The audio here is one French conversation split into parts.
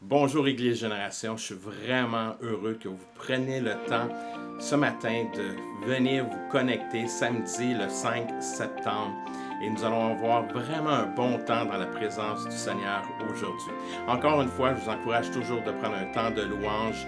Bonjour Église Génération, je suis vraiment heureux que vous preniez le temps ce matin de venir vous connecter samedi le 5 septembre et nous allons avoir vraiment un bon temps dans la présence du Seigneur aujourd'hui. Encore une fois, je vous encourage toujours de prendre un temps de louange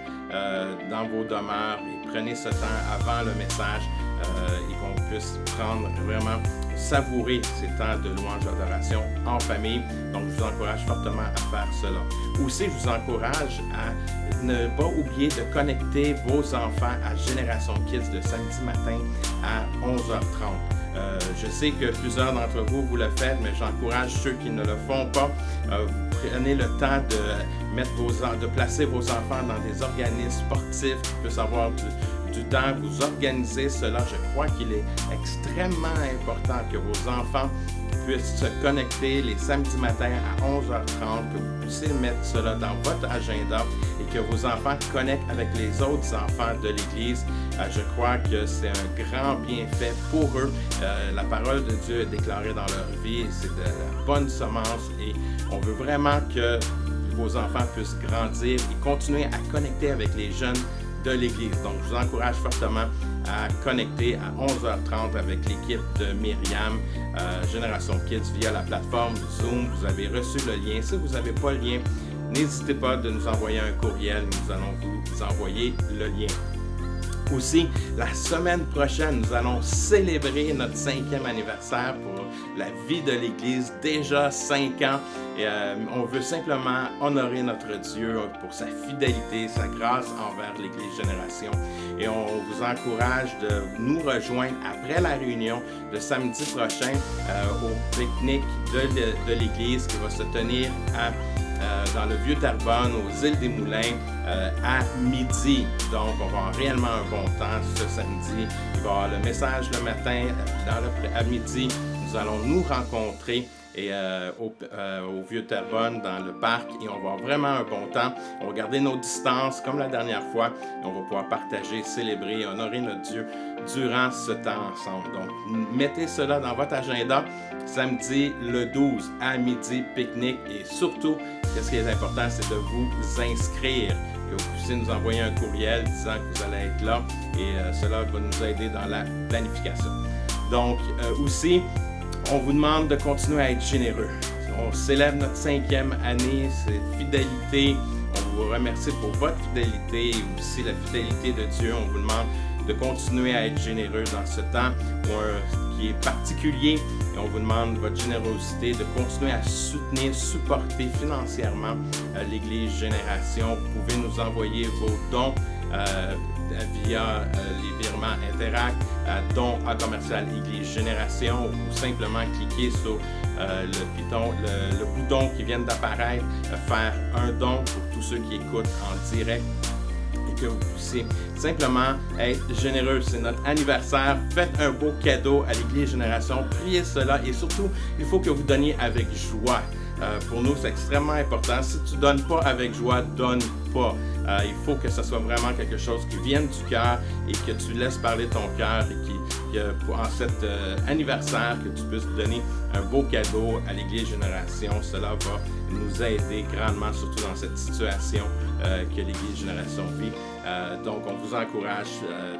dans vos demeures et prenez ce temps avant le message et qu'on puisse prendre vraiment savourer ces temps de louange et d'adoration en famille. Donc, je vous encourage fortement à faire cela. Aussi, je vous encourage à ne pas oublier de connecter vos enfants à Génération Kids le samedi matin à 11h30. Je sais que plusieurs d'entre vous le faites, mais j'encourage ceux qui ne le font pas. Vous prenez le temps de placer vos enfants dans des organismes sportifs qui puissent avoir du temps, vous organisez cela. Je crois qu'il est extrêmement important que vos enfants puissent se connecter les samedis matins à 11h30, que vous puissiez mettre cela dans votre agenda et que vos enfants connectent avec les autres enfants de l'Église. Je crois que c'est un grand bienfait pour eux. La parole de Dieu est déclarée dans leur vie, c'est de la bonne semence et on veut vraiment que vos enfants puissent grandir et continuer à connecter avec les jeunes de l'Église. Donc, je vous encourage fortement à connecter à 11h30 avec l'équipe de Myriam, Génération Kids, via la plateforme Zoom. Vous avez reçu le lien. Si vous n'avez pas le lien, n'hésitez pas de nous envoyer un courriel. Nous allons vous envoyer le lien. Aussi, la semaine prochaine, nous allons célébrer notre 5e anniversaire pour la vie de l'Église, déjà 5 ans. Et, on veut simplement honorer notre Dieu pour sa fidélité, sa grâce envers l'Église Génération. Et on vous encourage de nous rejoindre après la réunion de samedi prochain au pique-nique de l'Église qui va se tenir dans le Vieux-Terrebonne, aux Îles des Moulins, à midi. Donc, on va avoir réellement un bon temps ce samedi. Il va y avoir le message le matin, à midi. Nous allons nous rencontrer au Vieux-Terrebonne, dans le parc, et on va avoir vraiment un bon temps. On va garder nos distances comme la dernière fois. On va pouvoir partager, célébrer et honorer notre Dieu durant ce temps ensemble. Donc, mettez cela dans votre agenda. Samedi le 12 à midi, pique-nique. Et surtout, ce qui est important, c'est de vous inscrire, que vous puissiez nous envoyer un courriel disant que vous allez être là. Et cela va nous aider dans la planification. Donc, aussi, on vous demande de continuer à être généreux. On célèbre notre 5e année, c'est fidélité. On vous remercie pour votre fidélité et aussi la fidélité de Dieu. On vous demande de continuer à être généreux dans ce temps qui est particulier. Et on vous demande votre générosité, de continuer à soutenir, supporter financièrement l'Église Génération. Vous pouvez nous envoyer vos dons via les virements Interact, dons à commercial Église Génération, ou simplement cliquer sur le bouton qui vient d'apparaître, faire un don pour tous ceux qui écoutent en direct. Et que vous puissiez simplement être généreux. C'est notre anniversaire. Faites un beau cadeau à l'Église Génération. Priez cela et surtout, il faut que vous donniez avec joie. Pour nous, c'est extrêmement important. Si tu ne donnes pas avec joie, donne pas. Il faut que ce soit vraiment quelque chose qui vienne du cœur et que tu laisses parler ton cœur et en cet anniversaire, que tu puisses donner un beau cadeau à l'Église Génération. Cela va nous aider grandement, surtout dans cette situation que l'Église Génération vit. Donc, on vous encourage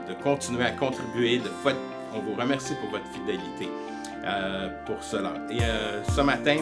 de continuer à contribuer. On vous remercie pour votre fidélité pour cela. Et ce matin,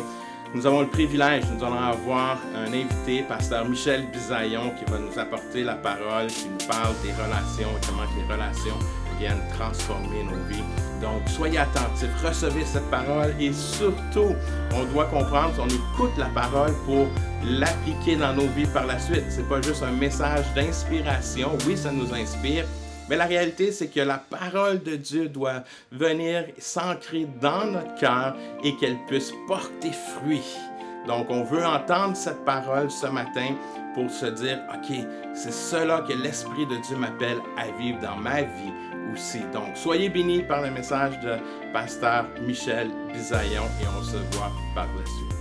nous avons le privilège, nous allons avoir un invité, pasteur Michel Bisaillon, qui va nous apporter la parole, qui nous parle des relations et comment les relations viennent transformer nos vies. Donc, soyez attentifs, recevez cette parole et surtout, on doit comprendre qu'on écoute la parole pour l'appliquer dans nos vies par la suite. C'est pas juste un message d'inspiration. Oui, ça nous inspire. Mais la réalité, c'est que la parole de Dieu doit venir s'ancrer dans notre cœur et qu'elle puisse porter fruit. Donc, on veut entendre cette parole ce matin pour se dire, OK, c'est cela que l'Esprit de Dieu m'appelle à vivre dans ma vie aussi. Donc, soyez bénis par le message de pasteur Michel Bisaillon et on se voit par la suite.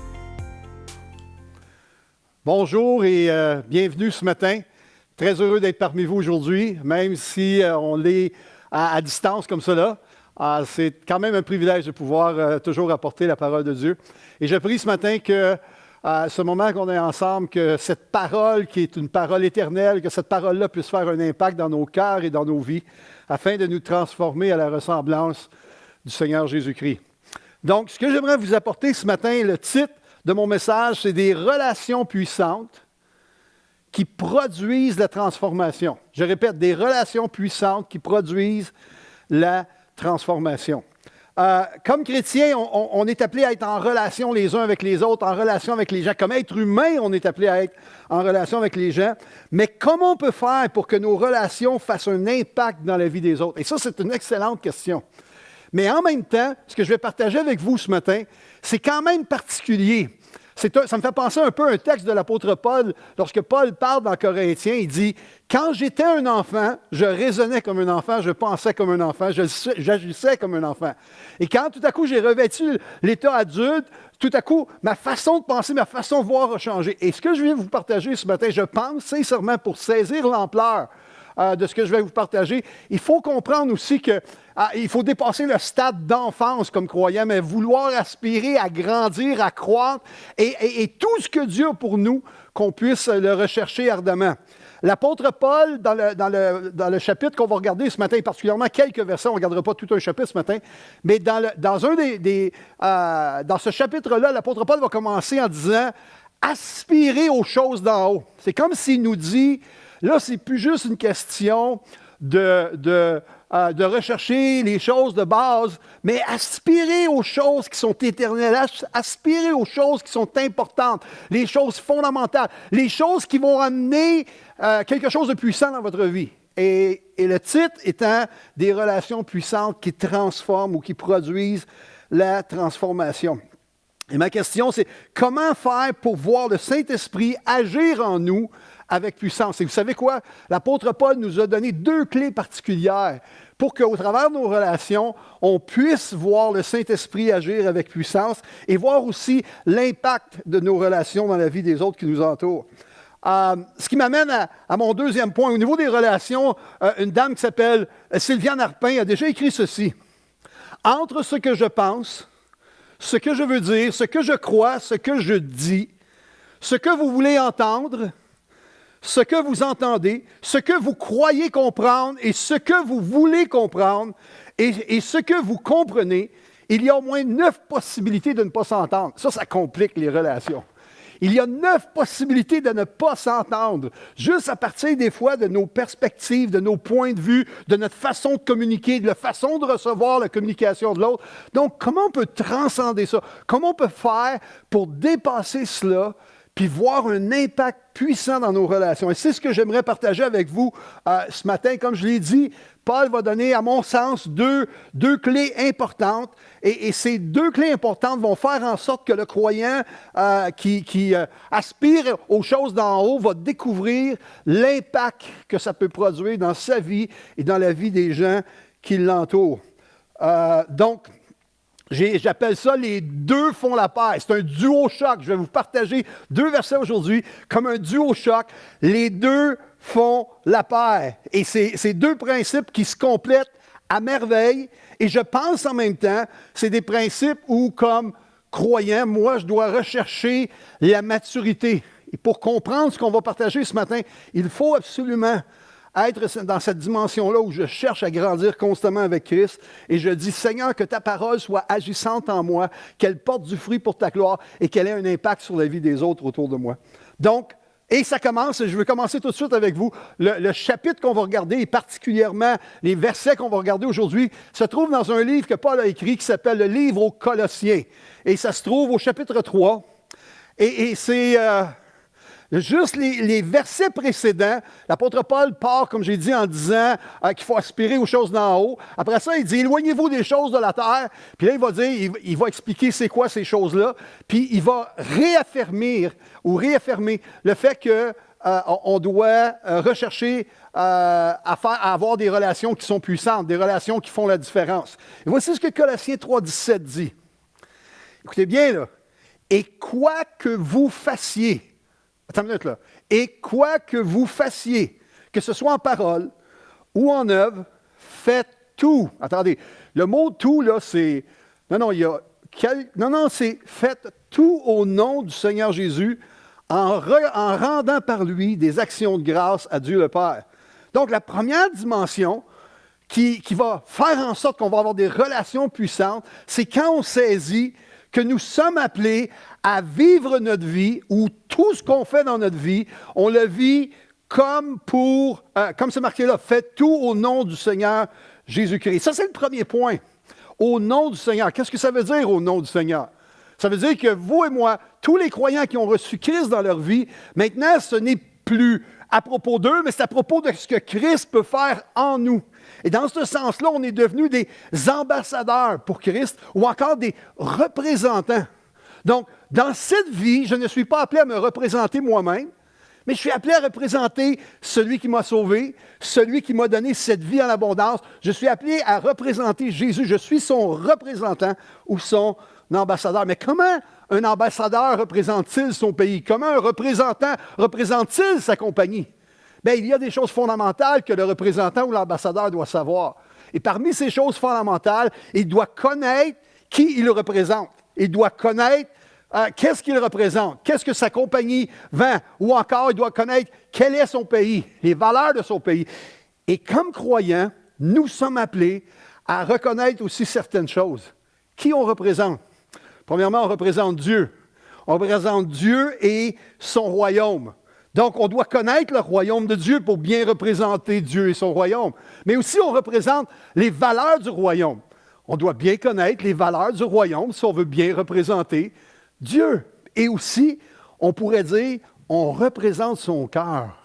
Bonjour et bienvenue ce matin. Très heureux d'être parmi vous aujourd'hui, même si on est à distance comme cela. C'est quand même un privilège de pouvoir toujours apporter la parole de Dieu. Et je prie ce matin que ce moment qu'on est ensemble, que cette parole qui est une parole éternelle, que cette parole-là puisse faire un impact dans nos cœurs et dans nos vies, afin de nous transformer à la ressemblance du Seigneur Jésus-Christ. Donc, ce que j'aimerais vous apporter ce matin, le titre de mon message, c'est des relations puissantes qui produisent la transformation. Je répète, des relations puissantes qui produisent la transformation. Comme chrétiens, on est appelé à être en relation les uns avec les autres, en relation avec les gens. Comme être humain, on est appelé à être en relation avec les gens. Mais comment on peut faire pour que nos relations fassent un impact dans la vie des autres? Et ça, c'est une excellente question. Mais en même temps, ce que je vais partager avec vous ce matin, c'est quand même particulier. Ça me fait penser un peu à un texte de l'apôtre Paul, lorsque Paul parle dans Corinthiens, il dit « Quand j'étais un enfant, je raisonnais comme un enfant, je pensais comme un enfant, j'agissais comme un enfant. Et quand tout à coup j'ai revêtu l'état adulte, tout à coup, ma façon de penser, ma façon de voir a changé. » Et ce que je viens vous partager ce matin, je pense sincèrement pour saisir l'ampleur de ce que je vais vous partager, il faut comprendre aussi qu'il faut dépasser le stade d'enfance comme croyant, mais vouloir aspirer à grandir, à croître, et tout ce que Dieu a pour nous, qu'on puisse le rechercher ardemment. L'apôtre Paul, dans le chapitre qu'on va regarder ce matin, particulièrement quelques versets, on ne regardera pas tout un chapitre ce matin, mais dans ce chapitre-là, l'apôtre Paul va commencer en disant « Aspirer aux choses d'en haut ». C'est comme s'il nous dit... Là, ce n'est plus juste une question de rechercher les choses de base, mais aspirer aux choses qui sont éternelles, aspirer aux choses qui sont importantes, les choses fondamentales, les choses qui vont amener quelque chose de puissant dans votre vie. Et le titre étant « Des relations puissantes qui transforment ou qui produisent la transformation ». Et ma question, c'est comment faire pour voir le Saint-Esprit agir en nous avec puissance? Et vous savez quoi? L'apôtre Paul nous a donné 2 clés particulières pour qu'au travers de nos relations, on puisse voir le Saint-Esprit agir avec puissance et voir aussi l'impact de nos relations dans la vie des autres qui nous entourent. Ce qui m'amène à mon deuxième point. Au niveau des relations, une dame qui s'appelle Sylviane Arpin a déjà écrit ceci. « Entre ce que je pense, ce que je veux dire, ce que je crois, ce que je dis, ce que vous voulez entendre, ce que vous entendez, ce que vous croyez comprendre et ce que vous voulez comprendre et ce que vous comprenez, il y a au moins 9 possibilités de ne pas s'entendre. » Ça complique les relations. Il y a 9 possibilités de ne pas s'entendre, juste à partir des fois de nos perspectives, de nos points de vue, de notre façon de communiquer, de la façon de recevoir la communication de l'autre. Donc, comment on peut transcender ça? Comment on peut faire pour dépasser cela puis voir un impact puissant dans nos relations? Et c'est ce que j'aimerais partager avec vous ce matin. Comme je l'ai dit, Paul va donner, à mon sens, deux clés importantes. Et ces 2 clés importantes vont faire en sorte que le croyant qui aspire aux choses d'en haut va découvrir l'impact que ça peut produire dans sa vie et dans la vie des gens qui l'entourent. Donc, j'appelle ça les 2 font la paire. C'est un duo choc. Je vais vous partager 2 versets aujourd'hui comme un duo choc. Les 2 font la paire. Et c'est 2 principes qui se complètent à merveille. Et je pense en même temps, c'est des principes où, comme croyant, moi, je dois rechercher la maturité. Et pour comprendre ce qu'on va partager ce matin, il faut absolument être dans cette dimension-là où je cherche à grandir constamment avec Christ et je dis, Seigneur, que ta parole soit agissante en moi, qu'elle porte du fruit pour ta gloire et qu'elle ait un impact sur la vie des autres autour de moi. Donc, et ça commence, je veux commencer tout de suite avec vous. Le chapitre qu'on va regarder, et particulièrement les versets qu'on va regarder aujourd'hui, se trouve dans un livre que Paul a écrit qui s'appelle le livre aux Colossiens. Et ça se trouve au chapitre 3. Et c'est... juste les versets précédents, l'apôtre Paul part, comme j'ai dit, en disant qu'il faut aspirer aux choses d'en haut. Après ça, il dit « Éloignez-vous des choses de la terre ». Puis là, il va dire, il va expliquer c'est quoi ces choses-là. Puis il va réaffirmer le fait qu'on doit rechercher à avoir des relations qui sont puissantes, des relations qui font la différence. Et voici ce que Colossiens 3,17 dit. Écoutez bien, là. « Et quoi que vous fassiez », attends une minute là. « Et quoi que vous fassiez, que ce soit en parole ou en œuvre, faites tout. » Attendez, le mot « tout » là, c'est... Non, il y a Non, c'est faites tout au nom du Seigneur Jésus en rendant par lui des actions de grâce à Dieu le Père. Donc, la première dimension qui va faire en sorte qu'on va avoir des relations puissantes, c'est quand on saisit que nous sommes appelés à vivre notre vie, ou tout ce qu'on fait dans notre vie, on le vit comme c'est marqué là, faites tout au nom du Seigneur Jésus-Christ. Ça, c'est le premier point. Au nom du Seigneur. Qu'est-ce que ça veut dire au nom du Seigneur? Ça veut dire que vous et moi, tous les croyants qui ont reçu Christ dans leur vie, maintenant, ce n'est plus à propos d'eux, mais c'est à propos de ce que Christ peut faire en nous. Et dans ce sens-là, on est devenus des ambassadeurs pour Christ ou encore des représentants. Donc, dans cette vie, je ne suis pas appelé à me représenter moi-même, mais je suis appelé à représenter celui qui m'a sauvé, celui qui m'a donné cette vie en abondance. Je suis appelé à représenter Jésus. Je suis son représentant ou son ambassadeur. Mais comment un ambassadeur représente-t-il son pays? Comment un représentant représente-t-il sa compagnie? Bien, il y a des choses fondamentales que le représentant ou l'ambassadeur doit savoir. Et parmi ces choses fondamentales, il doit connaître qui il représente. Il doit connaître qu'est-ce qu'il représente, qu'est-ce que sa compagnie vend, ou encore il doit connaître quel est son pays, les valeurs de son pays. Et comme croyants, nous sommes appelés à reconnaître aussi certaines choses. Qui on représente? Premièrement, on représente Dieu. On représente Dieu et son royaume. Donc, on doit connaître le royaume de Dieu pour bien représenter Dieu et son royaume. Mais aussi, on représente les valeurs du royaume. On doit bien connaître les valeurs du royaume si on veut bien représenter Dieu. Et aussi, on pourrait dire, on représente son cœur.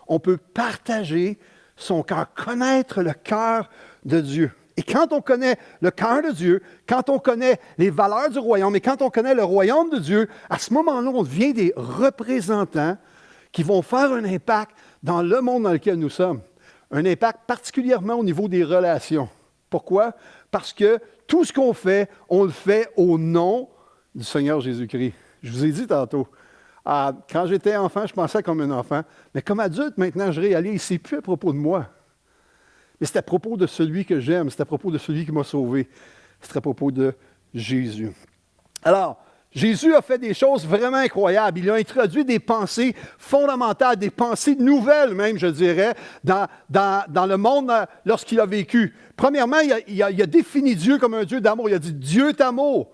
On peut partager son cœur, connaître le cœur de Dieu. Et quand on connaît le cœur de Dieu, quand on connaît les valeurs du royaume et quand on connaît le royaume de Dieu, à ce moment-là, on devient des représentants qui vont faire un impact dans le monde dans lequel nous sommes. Un impact particulièrement au niveau des relations. Pourquoi? Parce que tout ce qu'on fait, on le fait au nom du Seigneur Jésus-Christ. Je vous ai dit tantôt, quand j'étais enfant, je pensais comme un enfant, mais comme adulte, maintenant, je réalise, c'est plus à propos de moi. Mais c'est à propos de celui que j'aime, c'est à propos de celui qui m'a sauvé, c'est à propos de Jésus. Alors, Jésus a fait des choses vraiment incroyables. Il a introduit des pensées fondamentales, des pensées nouvelles même, je dirais, dans le monde lorsqu'il a vécu. Premièrement, il a défini Dieu comme un Dieu d'amour. Il a dit « Dieu est amour ».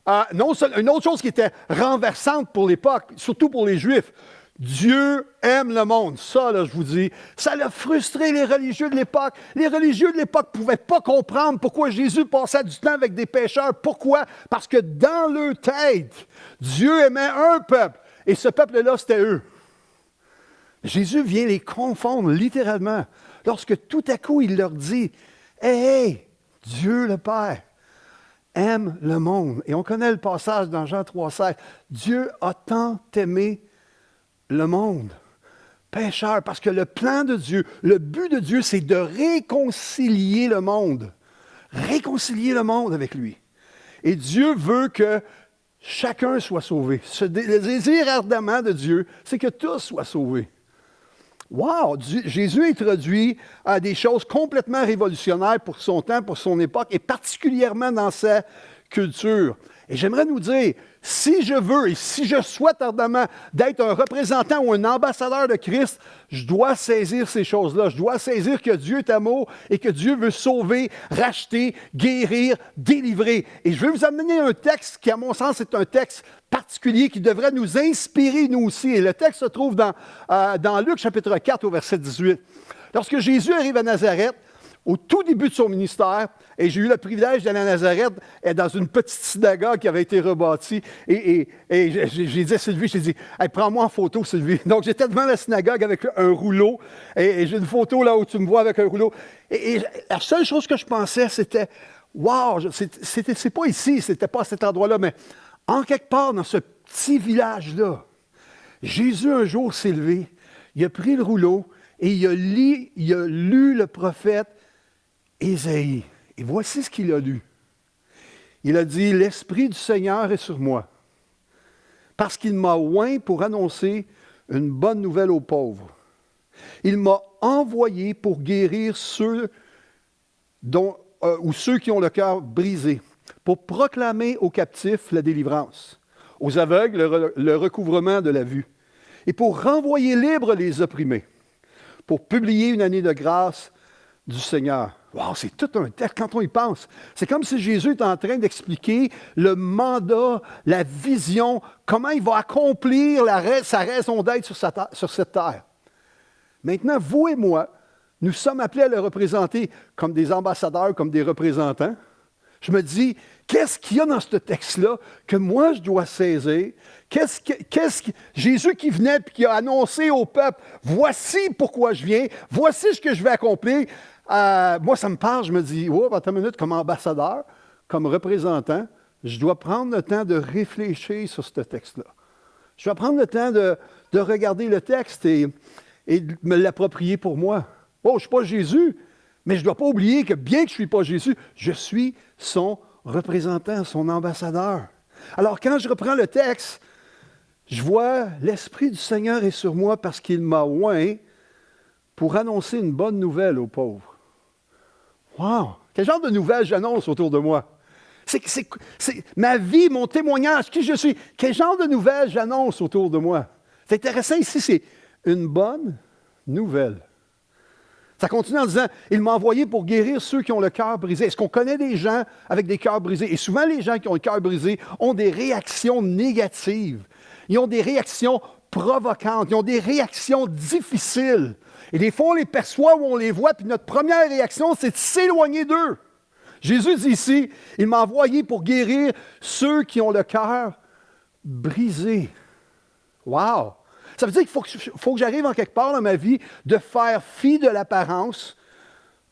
Une autre chose qui était renversante pour l'époque, surtout pour les Juifs, Dieu aime le monde. Ça, là, je vous dis, ça a frustré les religieux de l'époque. Les religieux de l'époque ne pouvaient pas comprendre pourquoi Jésus passait du temps avec des pécheurs. Pourquoi? Parce que dans leur tête, Dieu aimait un peuple. Et ce peuple-là, c'était eux. Jésus vient les confondre littéralement. Lorsque tout à coup, il leur dit, « Hey, Dieu le Père aime le monde. » Et on connaît le passage dans Jean 3,16. Dieu a tant aimé le monde, pécheur, parce que le plan de Dieu, le but de Dieu, c'est de réconcilier le monde. Réconcilier le monde avec lui. Et Dieu veut que chacun soit sauvé. Le désir ardemment de Dieu, c'est que tous soient sauvés. Wow! Jésus introduit des choses complètement révolutionnaires pour son temps, pour son époque, et particulièrement dans sa culture. Et j'aimerais nous dire, si je veux et si je souhaite ardemment d'être un représentant ou un ambassadeur de Christ, je dois saisir ces choses-là. Je dois saisir que Dieu est amour et que Dieu veut sauver, racheter, guérir, délivrer. Et je vais vous amener un texte qui, à mon sens, est un texte particulier qui devrait nous inspirer, nous aussi. Et le texte se trouve dans Luc, chapitre 4, au verset 18. Lorsque Jésus arrive à Nazareth, au tout début de son ministère, et j'ai eu le privilège d'aller à Nazareth, dans une petite synagogue qui avait été rebâtie, et j'ai dit à Sylvie, j'ai dit, hey, prends-moi en photo, Sylvie. Donc, j'étais devant la synagogue avec un rouleau, et j'ai une photo là où tu me vois avec un rouleau. Et la seule chose que je pensais, c'était, wow, c'est pas ici, c'était pas à cet endroit-là, mais en quelque part, dans ce petit village-là, Jésus, un jour, s'est levé, il a pris le rouleau, et il a lu le prophète Ésaïe. Et voici ce qu'il a lu. Il a dit, « L'Esprit du Seigneur est sur moi, parce qu'il m'a oint pour annoncer une bonne nouvelle aux pauvres. Il m'a envoyé pour guérir ceux qui ont le cœur brisé, pour proclamer aux captifs la délivrance, aux aveugles le recouvrement de la vue, et pour renvoyer libres les opprimés, pour publier une année de grâce du Seigneur. Wow, c'est tout un texte quand on y pense. C'est comme si Jésus est en train d'expliquer le mandat, la vision, comment il va accomplir sa raison d'être sur cette terre. Maintenant, vous et moi, nous sommes appelés à le représenter comme des ambassadeurs, comme des représentants. Je me dis, qu'est-ce qu'il y a dans ce texte-là que moi je dois saisir? Jésus qui venait et qui a annoncé au peuple, voici pourquoi je viens, voici ce que je vais accomplir. Moi, ça me parle, je me dis, oh, attends une minute, comme ambassadeur, comme représentant, je dois prendre le temps de réfléchir sur ce texte-là. Je dois prendre le temps de regarder le texte et de me l'approprier pour moi. Oh, je ne suis pas Jésus, mais je ne dois pas oublier que bien que je ne suis pas Jésus, je suis son représentant, son ambassadeur. Alors, quand je reprends le texte, je vois l'Esprit du Seigneur est sur moi parce qu'il m'a oint pour annoncer une bonne nouvelle aux pauvres. Wow! Quel genre de nouvelles j'annonce autour de moi? C'est ma vie, mon témoignage, qui je suis. Quel genre de nouvelles j'annonce autour de moi? C'est intéressant ici, c'est une bonne nouvelle. Ça continue en disant, il m'a envoyé pour guérir ceux qui ont le cœur brisé. Est-ce qu'on connaît des gens avec des cœurs brisés? Et souvent, les gens qui ont le cœur brisé ont des réactions négatives. Ils ont des réactions provocantes. Ils ont des réactions difficiles. Et des fois, on les perçoit ou on les voit, puis notre première réaction, c'est de s'éloigner d'eux. Jésus dit ici, il m'a envoyé pour guérir ceux qui ont le cœur brisé. Wow! Ça veut dire qu'il faut que j'arrive en quelque part dans ma vie de faire fi de l'apparence,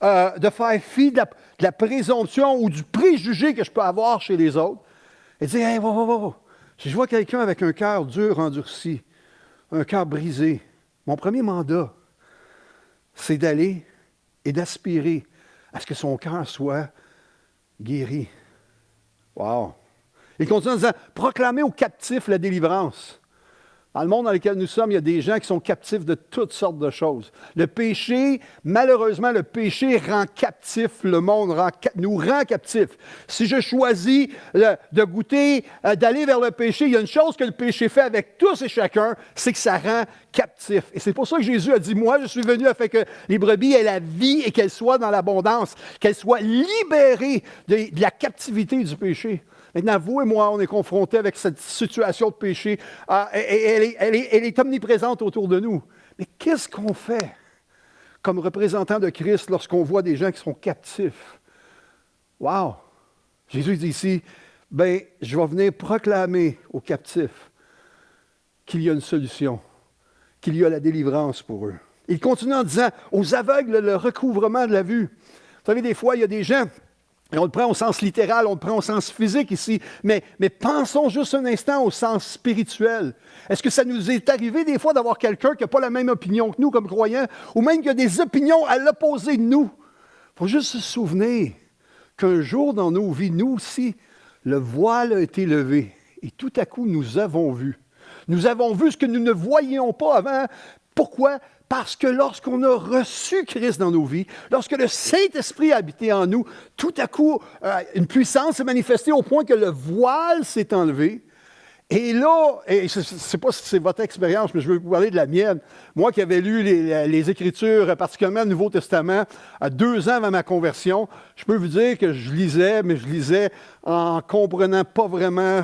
de faire fi de la présomption ou du préjugé que je peux avoir chez les autres, et dire, hey, si je vois quelqu'un avec un cœur dur, endurci, un cœur brisé, mon premier mandat, c'est d'aller et d'aspirer à ce que son cœur soit guéri. Wow! Il continue en disant, proclamer aux captifs la délivrance. Dans le monde dans lequel nous sommes, il y a des gens qui sont captifs de toutes sortes de choses. Le péché, malheureusement, le péché rend captif le monde, nous rend captifs. Si je choisis de goûter, d'aller vers le péché, il y a une chose que le péché fait avec tous et chacun, c'est que ça rend captif. Et c'est pour ça que Jésus a dit, moi, je suis venu afin que les brebis aient la vie et qu'elles soient dans l'abondance, qu'elles soient libérées de la captivité du péché. Maintenant, vous et moi, on est confrontés avec cette situation de péché. Et elle est omniprésente autour de nous. Mais qu'est-ce qu'on fait comme représentant de Christ lorsqu'on voit des gens qui sont captifs? Wow! Jésus dit ici, je vais venir proclamer aux captifs qu'il y a une solution, qu'il y a la délivrance pour eux. Il continue en disant, aux aveugles, le recouvrement de la vue. Vous savez, des fois, il y a des gens... Et on le prend au sens littéral, on le prend au sens physique ici, mais pensons juste un instant au sens spirituel. Est-ce que ça nous est arrivé des fois d'avoir quelqu'un qui n'a pas la même opinion que nous comme croyants, ou même qui a des opinions à l'opposé de nous? Il faut juste se souvenir qu'un jour dans nos vies, nous aussi, le voile a été levé, et tout à coup, nous avons vu. Nous avons vu ce que nous ne voyions pas avant. Pourquoi? Parce que lorsqu'on a reçu Christ dans nos vies, lorsque le Saint-Esprit a habité en nous, tout à coup, une puissance s'est manifestée au point que le voile s'est enlevé. Et là, et je ne sais pas si c'est votre expérience, mais je veux vous parler de la mienne. Moi qui avais lu les Écritures, particulièrement le Nouveau Testament, 2 ans avant ma conversion, je peux vous dire que je lisais, mais je lisais en comprenant pas vraiment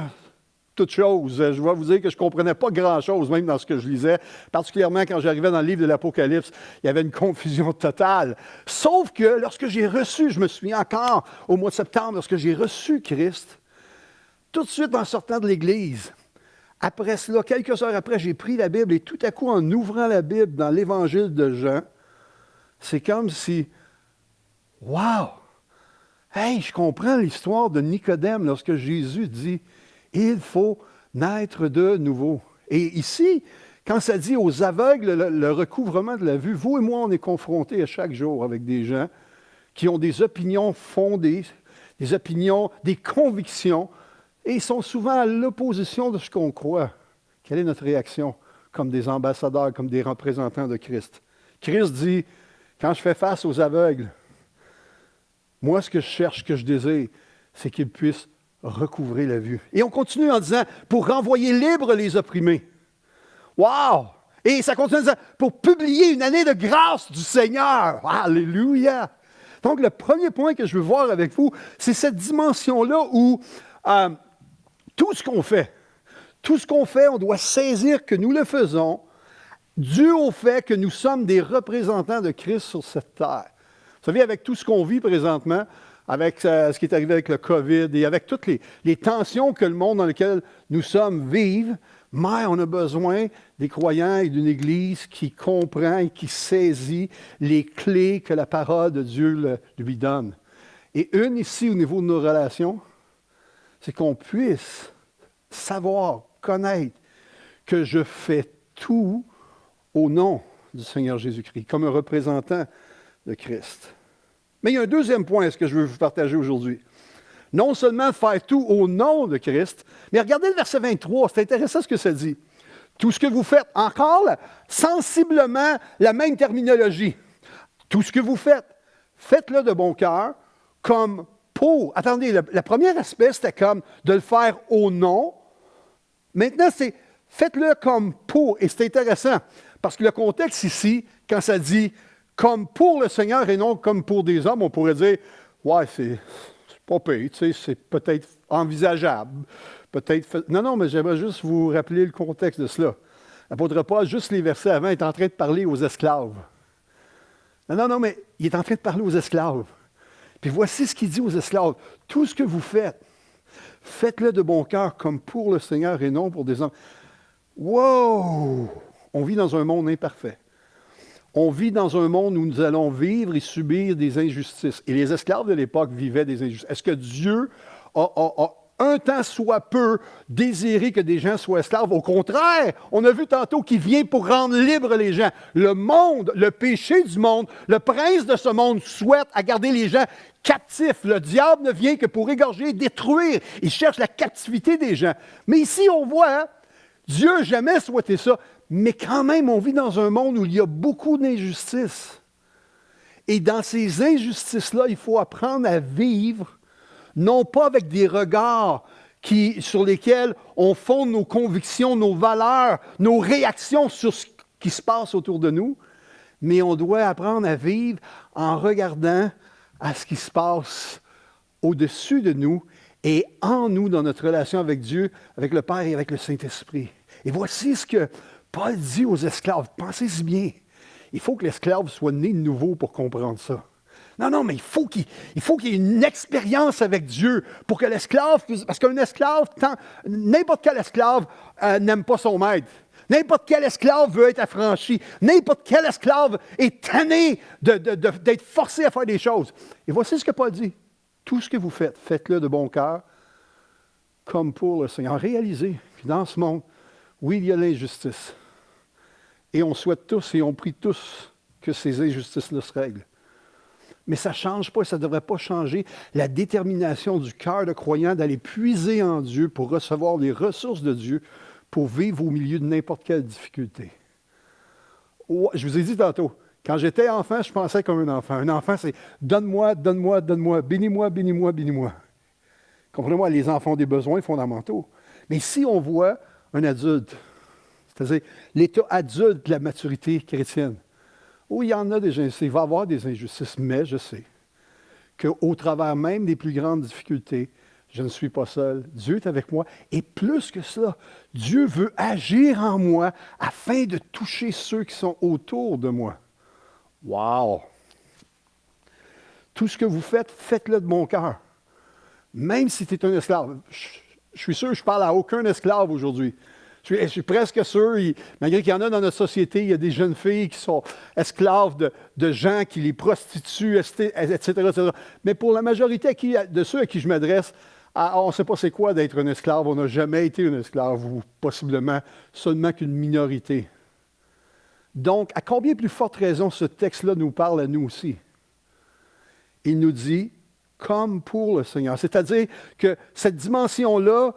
toute chose. Je dois vous dire que je ne comprenais pas grand-chose, même dans ce que je lisais, particulièrement quand j'arrivais dans le livre de l'Apocalypse, il y avait une confusion totale. Sauf que lorsque j'ai reçu, je me souviens encore, au mois de septembre, lorsque j'ai reçu Christ, tout de suite en sortant de l'Église, après cela, quelques heures après, j'ai pris la Bible et tout à coup, en ouvrant la Bible dans l'Évangile de Jean, c'est comme si, wow! Hey, je comprends l'histoire de Nicodème lorsque Jésus dit, il faut naître de nouveau. Et ici, quand ça dit aux aveugles le recouvrement de la vue, vous et moi, on est confrontés à chaque jour avec des gens qui ont des opinions fondées, des opinions, des convictions, et ils sont souvent à l'opposition de ce qu'on croit. Quelle est notre réaction comme des ambassadeurs, comme des représentants de Christ? Christ dit, quand je fais face aux aveugles, moi, ce que je cherche, ce que je désire, c'est qu'ils puissent recouvrez la vue. Et on continue en disant, pour renvoyer libres les opprimés. Wow! Et ça continue en disant, pour publier une année de grâce du Seigneur. Alléluia! Donc, le premier point que je veux voir avec vous, c'est cette dimension-là où tout ce qu'on fait, on doit saisir que nous le faisons dû au fait que nous sommes des représentants de Christ sur cette terre. Vous savez, avec tout ce qu'on vit présentement, avec ce qui est arrivé avec le COVID et avec toutes les tensions que le monde dans lequel nous sommes vive, mais on a besoin des croyants et d'une Église qui comprend et qui saisit les clés que la parole de Dieu lui donne. Et une ici, au niveau de nos relations, c'est qu'on puisse savoir, connaître que je fais tout au nom du Seigneur Jésus-Christ, comme un représentant de Christ. Mais il y a un deuxième point, ce que je veux vous partager aujourd'hui. Non seulement faire tout au nom de Christ, mais regardez le verset 23, c'est intéressant ce que ça dit. Tout ce que vous faites, encore sensiblement la même terminologie. Tout ce que vous faites, faites-le de bon cœur, comme pour. Attendez, le premier aspect, c'était comme de le faire au nom. Maintenant, c'est faites-le comme pour. Et c'est intéressant, parce que le contexte ici, quand ça dit comme pour le Seigneur et non comme pour des hommes, on pourrait dire, ouais, c'est pas pire, tu sais, c'est peut-être envisageable. Peut-être. Non, mais j'aimerais juste vous rappeler le contexte de cela. L'apôtre Paul, juste les versets avant, est en train de parler aux esclaves. Non, mais il est en train de parler aux esclaves. Puis voici ce qu'il dit aux esclaves. Tout ce que vous faites, faites-le de bon cœur comme pour le Seigneur et non pour des hommes. Wow! On vit dans un monde imparfait. On vit dans un monde où nous allons vivre et subir des injustices. Et les esclaves de l'époque vivaient des injustices. Est-ce que Dieu a un temps soit peu désiré que des gens soient esclaves? Au contraire, on a vu tantôt qu'il vient pour rendre libres les gens. Le monde, le péché du monde, le prince de ce monde souhaite à garder les gens captifs. Le diable ne vient que pour égorger, détruire. Il cherche la captivité des gens. Mais ici, on voit, Dieu n'a jamais souhaité ça. Mais quand même, on vit dans un monde où il y a beaucoup d'injustices. Et dans ces injustices-là, il faut apprendre à vivre, non pas avec des regards sur lesquels on fonde nos convictions, nos valeurs, nos réactions sur ce qui se passe autour de nous, mais on doit apprendre à vivre en regardant à ce qui se passe au-dessus de nous et en nous, dans notre relation avec Dieu, avec le Père et avec le Saint-Esprit. Et voici ce que Paul dit aux esclaves. Pensez-y bien. Il faut que l'esclave soit né de nouveau pour comprendre ça. Non, mais il faut qu'il y ait une expérience avec Dieu pour que l'esclave puisse... Parce qu'un esclave, n'importe quel esclave n'aime pas son maître. N'importe quel esclave veut être affranchi. N'importe quel esclave est tanné d'être forcé à faire des choses. Et voici ce que Paul dit. Tout ce que vous faites, faites-le de bon cœur, comme pour le Seigneur. Réalisez que dans ce monde, oui, il y a l'injustice. Et on souhaite tous et on prie tous que ces injustices-là se règlent. Mais ça ne change pas et ça ne devrait pas changer la détermination du cœur de croyant d'aller puiser en Dieu pour recevoir les ressources de Dieu pour vivre au milieu de n'importe quelle difficulté. Je vous ai dit tantôt, quand j'étais enfant, je pensais comme un enfant. Un enfant, c'est donne-moi, donne-moi, donne-moi, bénis-moi, bénis-moi, bénis-moi. Comprenez-moi, les enfants ont des besoins fondamentaux. Mais si on voit un adulte, c'est-à-dire l'état adulte de la maturité chrétienne, où il y en a des injustices, il va y avoir des injustices, mais je sais qu'au travers même des plus grandes difficultés, je ne suis pas seul. Dieu est avec moi. Et plus que cela, Dieu veut agir en moi afin de toucher ceux qui sont autour de moi. Wow! Tout ce que vous faites, faites-le de bon cœur. Même si tu es un esclave. Je suis sûr que je ne parle à aucun esclave aujourd'hui. Je suis presque sûr, malgré qu'il y en a dans notre société, il y a des jeunes filles qui sont esclaves de gens qui les prostituent, etc. Mais pour la majorité de ceux à qui je m'adresse, on ne sait pas c'est quoi d'être un esclave. On n'a jamais été un esclave, ou possiblement seulement qu'une minorité. Donc, à combien plus forte raison ce texte-là nous parle à nous aussi? Il nous dit, comme pour le Seigneur. C'est-à-dire que cette dimension-là,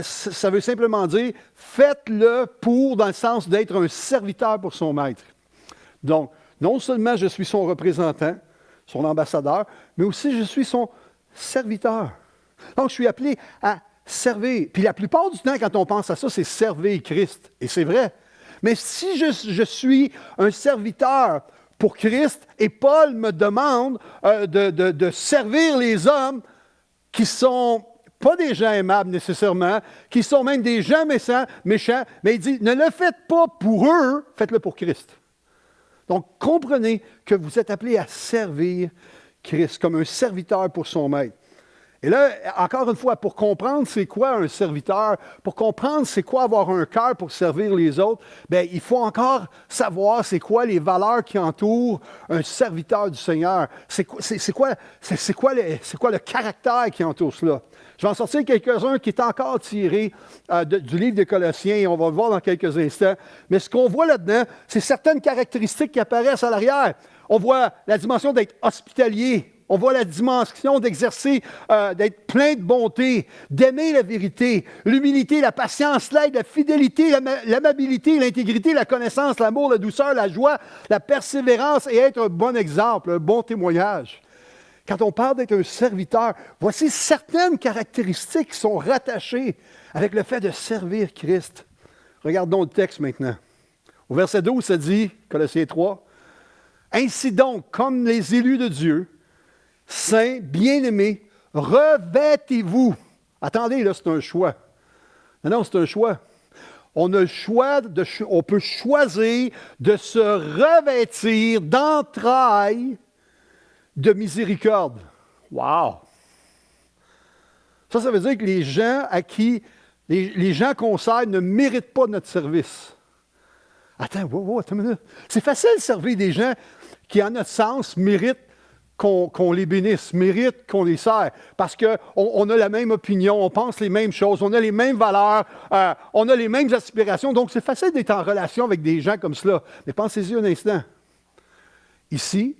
ça veut simplement dire, faites-le pour, dans le sens d'être un serviteur pour son maître. Donc, non seulement je suis son représentant, son ambassadeur, mais aussi je suis son serviteur. Donc, je suis appelé à servir. Puis la plupart du temps, quand on pense à ça, c'est servir Christ. Et c'est vrai. Mais si je suis un serviteur pour Christ et Paul me demande de servir les hommes qui sont pas des gens aimables nécessairement, qui sont même des gens méchants, mais il dit, ne le faites pas pour eux, faites-le pour Christ. Donc, comprenez que vous êtes appelés à servir Christ comme un serviteur pour son maître. Et là, encore une fois, pour comprendre c'est quoi un serviteur, pour comprendre c'est quoi avoir un cœur pour servir les autres, bien, il faut encore savoir c'est quoi les valeurs qui entourent un serviteur du Seigneur. C'est quoi le caractère qui entoure cela. Je vais en sortir quelques-uns qui est encore tiré du livre des Colossiens, et on va le voir dans quelques instants. Mais ce qu'on voit là-dedans, c'est certaines caractéristiques qui apparaissent à l'arrière. On voit la dimension d'être hospitalier. On voit la dimension d'exercer, d'être plein de bonté, d'aimer la vérité, l'humilité, la patience, l'aide, la fidélité, l'amabilité, l'intégrité, la connaissance, l'amour, la douceur, la joie, la persévérance et être un bon exemple, un bon témoignage. Quand on parle d'être un serviteur, voici certaines caractéristiques qui sont rattachées avec le fait de servir Christ. Regardons le texte maintenant. Au verset 12, ça dit, Colossiens 3, « Ainsi donc, comme les élus de Dieu, saints, bien-aimés, revêtez-vous. » Attendez, là, c'est un choix. Non, c'est un choix. On peut choisir de se revêtir d'entrailles de miséricorde. Wow! Ça veut dire que les gens à qui les gens qu'on sert ne méritent pas notre service. Attends une minute. C'est facile de servir des gens qui, en notre sens, méritent qu'on les bénisse, méritent qu'on les sert, parce qu'on a la même opinion, on pense les mêmes choses, on a les mêmes valeurs, on a les mêmes aspirations, donc c'est facile d'être en relation avec des gens comme cela. Mais pensez-y un instant. Ici,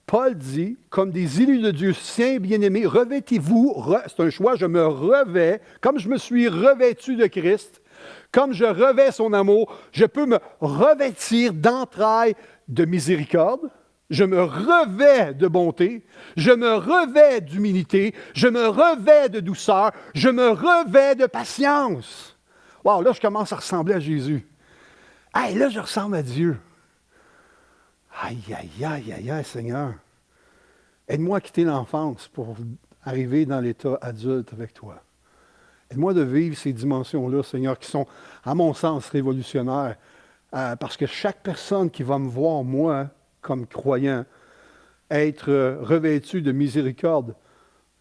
Paul dit, comme des élus de Dieu saints, bien-aimés, revêtez-vous, c'est un choix, je me revêts, comme je me suis revêtu de Christ, comme je revêts son amour, je peux me revêtir d'entrailles de miséricorde, je me revêts de bonté, je me revêts d'humilité, je me revêts de douceur, je me revêts de patience. Wow, là, je commence à ressembler à Jésus. Hey, là, je ressemble à Dieu. Aïe, Seigneur. Aide-moi à quitter l'enfance pour arriver dans l'état adulte avec toi. Aide-moi de vivre ces dimensions-là, Seigneur, qui sont, à mon sens, révolutionnaires. Parce que chaque personne qui va me voir, moi, comme croyant, être revêtu de miséricorde,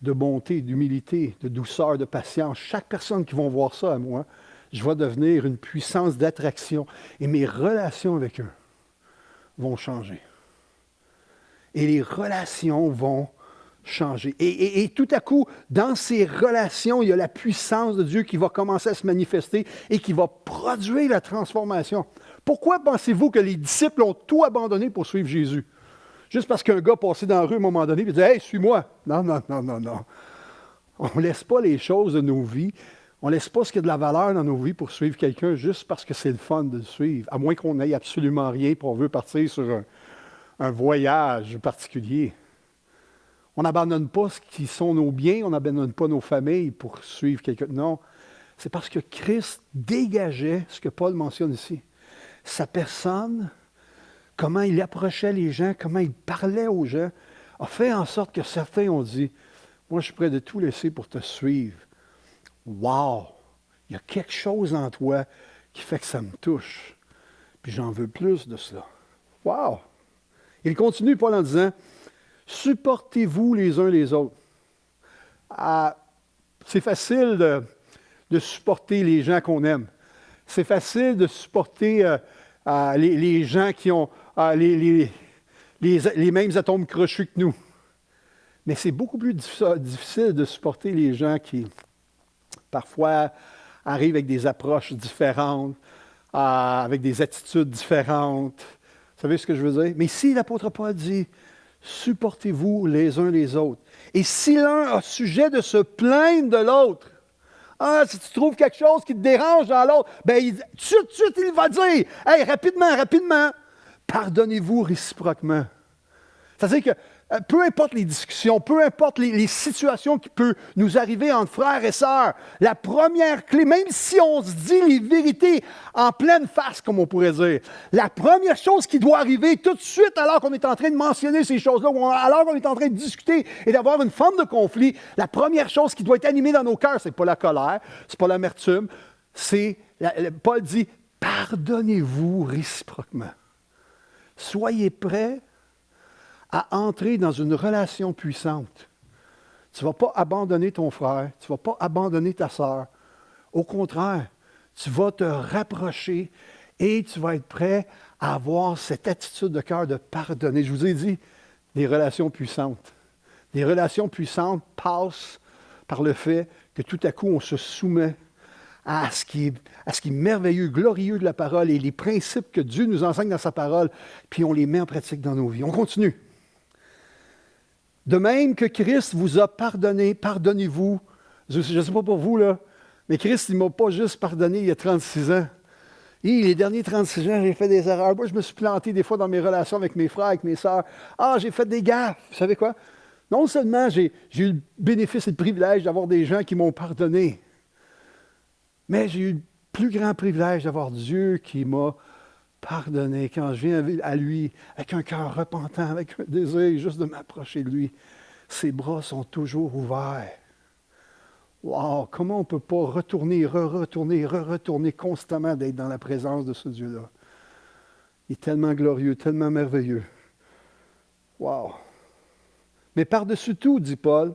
de bonté, d'humilité, de douceur, de patience, chaque personne qui va voir ça à moi, je vais devenir une puissance d'attraction. Et mes relations avec eux vont changer. Et les relations vont changer. Et tout à coup, dans ces relations, il y a la puissance de Dieu qui va commencer à se manifester et qui va produire la transformation. Pourquoi pensez-vous que les disciples ont tout abandonné pour suivre Jésus? Juste parce qu'un gars passait dans la rue à un moment donné et disait « Hey, suis-moi! » Non. On ne laisse pas les choses de nos vies. On ne laisse pas ce qui a de la valeur dans nos vies pour suivre quelqu'un juste parce que c'est le fun de le suivre. À moins qu'on n'ait absolument rien et qu'on veut partir sur un voyage particulier. On n'abandonne pas ce qui sont nos biens, on n'abandonne pas nos familles pour suivre quelqu'un. Non, c'est parce que Christ dégageait ce que Paul mentionne ici. Sa personne, comment il approchait les gens, comment il parlait aux gens, a fait en sorte que certains ont dit, « Moi, je suis prêt de tout laisser pour te suivre. » Wow! Il y a quelque chose en toi qui fait que ça me touche. Puis j'en veux plus de cela. Wow! Il continue, Paul, en disant, « Supportez-vous les uns les autres. » C'est facile de supporter les gens qu'on aime. C'est facile de supporter les gens qui ont les mêmes atomes crochus que nous. Mais c'est beaucoup plus difficile de supporter les gens qui, parfois, arrivent avec des approches différentes, avec des attitudes différentes. Vous savez ce que je veux dire? Mais ici, l'apôtre Paul dit, « Supportez-vous les uns les autres. » Et si l'un a sujet de se plaindre de l'autre, si tu trouves quelque chose qui te dérange dans l'autre, bien, tout de suite, il va dire, « Hey, rapidement, pardonnez-vous réciproquement. » C'est-à-dire que Peu importe les discussions, peu importe les situations qui peuvent nous arriver entre frères et sœurs, la première clé, même si on se dit les vérités en pleine face, comme on pourrait dire, la première chose qui doit arriver tout de suite alors qu'on est en train de mentionner ces choses-là, ou alors qu'on est en train de discuter et d'avoir une forme de conflit, la première chose qui doit être animée dans nos cœurs, c'est pas la colère, c'est pas l'amertume, Paul dit, pardonnez-vous réciproquement. Soyez prêts à entrer dans une relation puissante. Tu ne vas pas abandonner ton frère, tu ne vas pas abandonner ta sœur. Au contraire, tu vas te rapprocher et tu vas être prêt à avoir cette attitude de cœur de pardonner. Je vous ai dit, des relations puissantes. Des relations puissantes passent par le fait que tout à coup, on se soumet à ce qui est merveilleux, glorieux de la parole et les principes que Dieu nous enseigne dans sa parole, puis on les met en pratique dans nos vies. On continue. De même que Christ vous a pardonné, pardonnez-vous. Je ne sais pas pour vous, là, mais Christ, il ne m'a pas juste pardonné il y a 36 ans. Et les derniers 36 ans, j'ai fait des erreurs. Moi, je me suis planté des fois dans mes relations avec mes frères, avec mes sœurs. Ah, j'ai fait des gaffes. Vous savez quoi? Non seulement j'ai eu le bénéfice et le privilège d'avoir des gens qui m'ont pardonné, mais j'ai eu le plus grand privilège d'avoir Dieu qui m'a pardonné quand je viens à lui avec un cœur repentant, avec un désir juste de m'approcher de lui. Ses bras sont toujours ouverts. Wow! Comment on ne peut pas retourner, retourner constamment d'être dans la présence de ce Dieu-là? Il est tellement glorieux, tellement merveilleux. Wow! Mais par-dessus tout, dit Paul,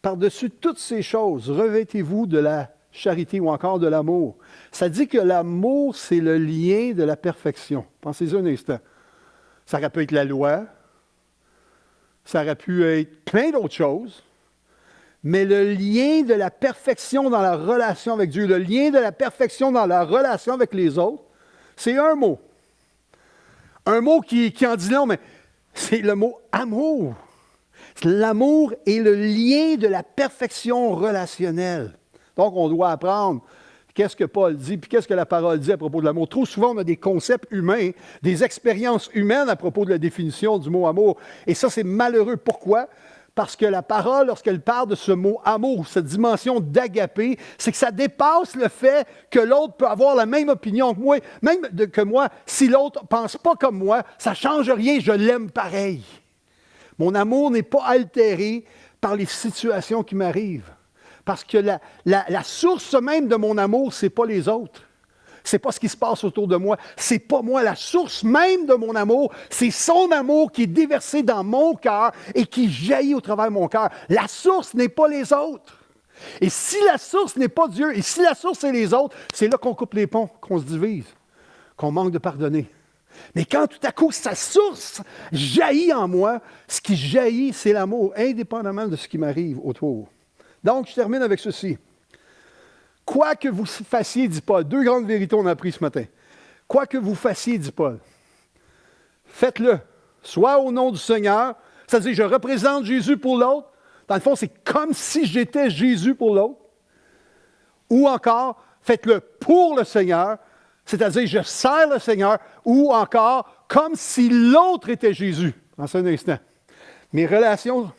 par-dessus toutes ces choses, revêtez-vous de la charité ou encore de l'amour. Ça dit que l'amour, c'est le lien de la perfection. Pensez-y un instant. Ça aurait pu être la loi, ça aurait pu être plein d'autres choses, mais le lien de la perfection dans la relation avec Dieu, le lien de la perfection dans la relation avec les autres, c'est un mot. Un mot qui en dit long, mais c'est le mot amour. L'amour est le lien de la perfection relationnelle. Donc, on doit apprendre qu'est-ce que Paul dit, puis qu'est-ce que la parole dit à propos de l'amour. Trop souvent, on a des concepts humains, des expériences humaines à propos de la définition du mot amour. Et ça, c'est malheureux. Pourquoi? Parce que la parole, lorsqu'elle parle de ce mot amour, cette dimension d'agapé, c'est que ça dépasse le fait que l'autre peut avoir la même opinion que moi, même que moi. Si l'autre ne pense pas comme moi, ça ne change rien, je l'aime pareil. Mon amour n'est pas altéré par les situations qui m'arrivent. Parce que la source même de mon amour, ce n'est pas les autres. Ce n'est pas ce qui se passe autour de moi. Ce n'est pas moi. La source même de mon amour, c'est son amour qui est déversé dans mon cœur et qui jaillit au travers de mon cœur. La source n'est pas les autres. Et si la source n'est pas Dieu, et si la source c'est les autres, c'est là qu'on coupe les ponts, qu'on se divise, qu'on manque de pardonner. Mais quand tout à coup, sa source jaillit en moi, ce qui jaillit, c'est l'amour, indépendamment de ce qui m'arrive autour. Donc, je termine avec ceci. Quoi que vous fassiez, dit Paul, deux grandes vérités on a apprises ce matin. Quoi que vous fassiez, dit Paul, faites-le, soit au nom du Seigneur, c'est-à-dire je représente Jésus pour l'autre. Dans le fond, c'est comme si j'étais Jésus pour l'autre. Ou encore, faites-le pour le Seigneur, c'est-à-dire je sers le Seigneur, ou encore comme si l'autre était Jésus. Dans un instant. Mes relations,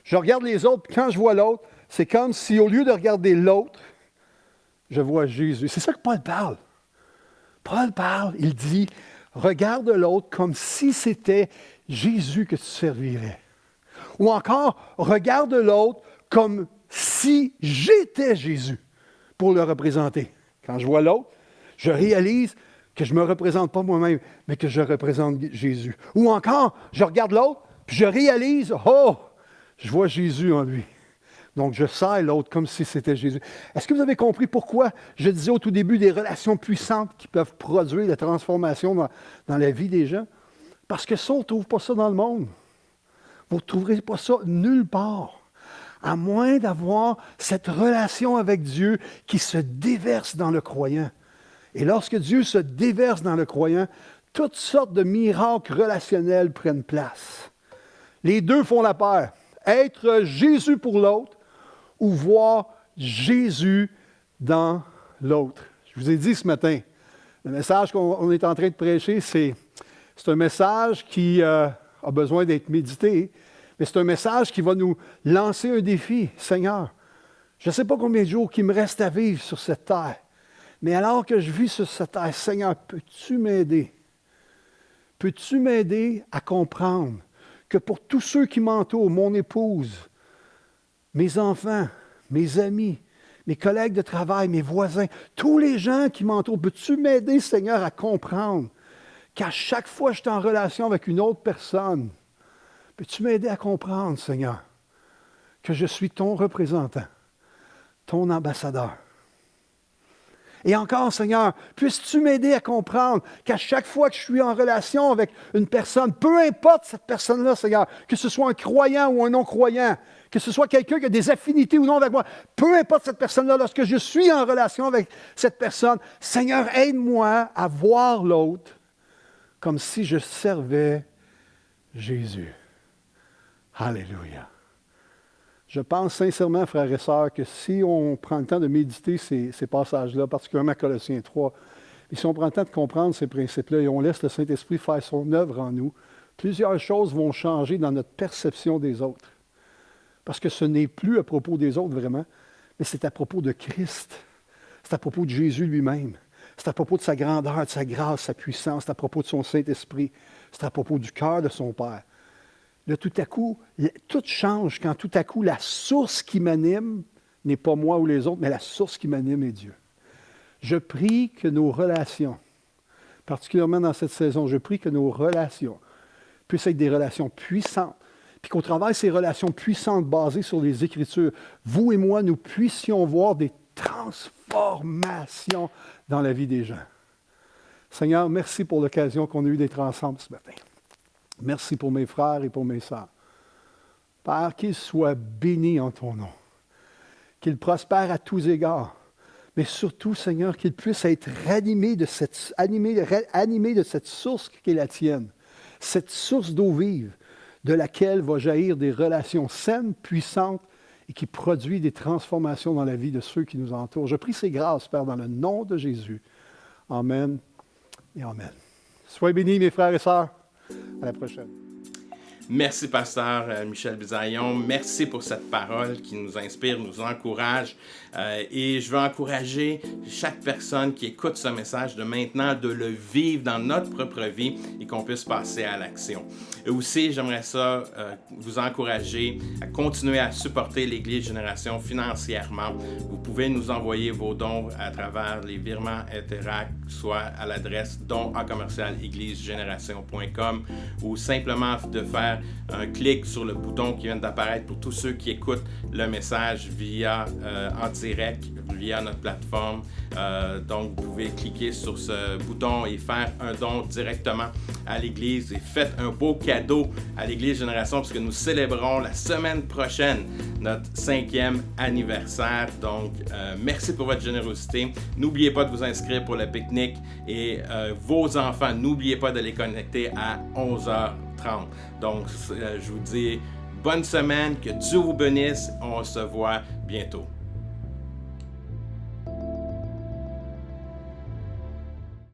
je regarde les autres, puis quand je vois l'autre, c'est comme si au lieu de regarder l'autre, je vois Jésus. C'est ça que Paul parle. Paul parle, il dit, regarde l'autre comme si c'était Jésus que tu servirais. Ou encore, regarde l'autre comme si j'étais Jésus pour le représenter. Quand je vois l'autre, je réalise que je ne me représente pas moi-même, mais que je représente Jésus. Ou encore, je regarde l'autre, puis je réalise, oh, je vois Jésus en lui. Donc, je sers l'autre comme si c'était Jésus. Est-ce que vous avez compris pourquoi je disais au tout début des relations puissantes qui peuvent produire la transformation dans la vie des gens? Parce que ça, on ne trouve pas ça dans le monde. Vous ne trouverez pas ça nulle part. À moins d'avoir cette relation avec Dieu qui se déverse dans le croyant. Et lorsque Dieu se déverse dans le croyant, toutes sortes de miracles relationnels prennent place. Les deux font la paire. Être Jésus pour l'autre ou voir Jésus dans l'autre. Je vous ai dit ce matin, le message qu'on est en train de prêcher, c'est un message qui a besoin d'être médité, mais c'est un message qui va nous lancer un défi. Seigneur, je ne sais pas combien de jours qu'il me reste à vivre sur cette terre, mais alors que je vis sur cette terre, Seigneur, peux-tu m'aider? Peux-tu m'aider à comprendre que pour tous ceux qui m'entourent, mon épouse, mes enfants, mes amis, mes collègues de travail, mes voisins, tous les gens qui m'entourent, peux-tu m'aider, Seigneur, à comprendre qu'à chaque fois que je suis en relation avec une autre personne, peux-tu m'aider à comprendre, Seigneur, que je suis ton représentant, ton ambassadeur? Et encore, Seigneur, puisses-tu m'aider à comprendre qu'à chaque fois que je suis en relation avec une personne, peu importe cette personne-là, Seigneur, que ce soit un croyant ou un non-croyant, que ce soit quelqu'un qui a des affinités ou non avec moi, peu importe cette personne-là, lorsque je suis en relation avec cette personne, Seigneur, aide-moi à voir l'autre comme si je servais Jésus. Alléluia. Je pense sincèrement, frères et sœurs, que si on prend le temps de méditer ces passages-là, particulièrement Colossiens 3, et si on prend le temps de comprendre ces principes-là et on laisse le Saint-Esprit faire son œuvre en nous, plusieurs choses vont changer dans notre perception des autres. Parce que ce n'est plus à propos des autres vraiment, mais c'est à propos de Christ. C'est à propos de Jésus lui-même. C'est à propos de sa grandeur, de sa grâce, sa puissance. C'est à propos de son Saint-Esprit. C'est à propos du cœur de son Père. Là, tout à coup, tout change quand tout à coup, la source qui m'anime n'est pas moi ou les autres, mais la source qui m'anime est Dieu. Je prie que nos relations, particulièrement dans cette saison, je prie que nos relations puissent être des relations puissantes, puis qu'au travers de ces relations puissantes basées sur les Écritures, vous et moi, nous puissions voir des transformations dans la vie des gens. Seigneur, merci pour l'occasion qu'on a eue d'être ensemble ce matin. Merci pour mes frères et pour mes sœurs. Père, qu'ils soient bénis en ton nom, qu'ils prospèrent à tous égards, mais surtout, Seigneur, qu'ils puissent être animés de cette source qui est la tienne, cette source d'eau vive, de laquelle va jaillir des relations saines, puissantes, et qui produit des transformations dans la vie de ceux qui nous entourent. Je prie ces grâces, Père, dans le nom de Jésus. Amen et Amen. Soyez bénis, mes frères et sœurs. À la prochaine. Merci, pasteur Michel Bisaillon. Merci pour cette parole qui nous inspire, nous encourage. Et je veux encourager chaque personne qui écoute ce message de maintenant de le vivre dans notre propre vie et qu'on puisse passer à l'action. Et aussi, j'aimerais ça vous encourager à continuer à supporter l'Église Génération financièrement. Vous pouvez nous envoyer vos dons à travers les virements Interact, soit à l'adresse dons@églisegeneration.com ou simplement de faire un clic sur le bouton qui vient d'apparaître pour tous ceux qui écoutent le message via en direct, via notre plateforme. Donc, vous pouvez cliquer sur ce bouton et faire un don directement à l'Église et faites un beau cadeau à l'Église Génération parce que nous célébrons la semaine prochaine notre 5e anniversaire. Donc, merci pour votre générosité. N'oubliez pas de vous inscrire pour le pique-nique et vos enfants, n'oubliez pas de les connecter à 11h30. Donc, je vous dis bonne semaine, que Dieu vous bénisse. On se voit bientôt.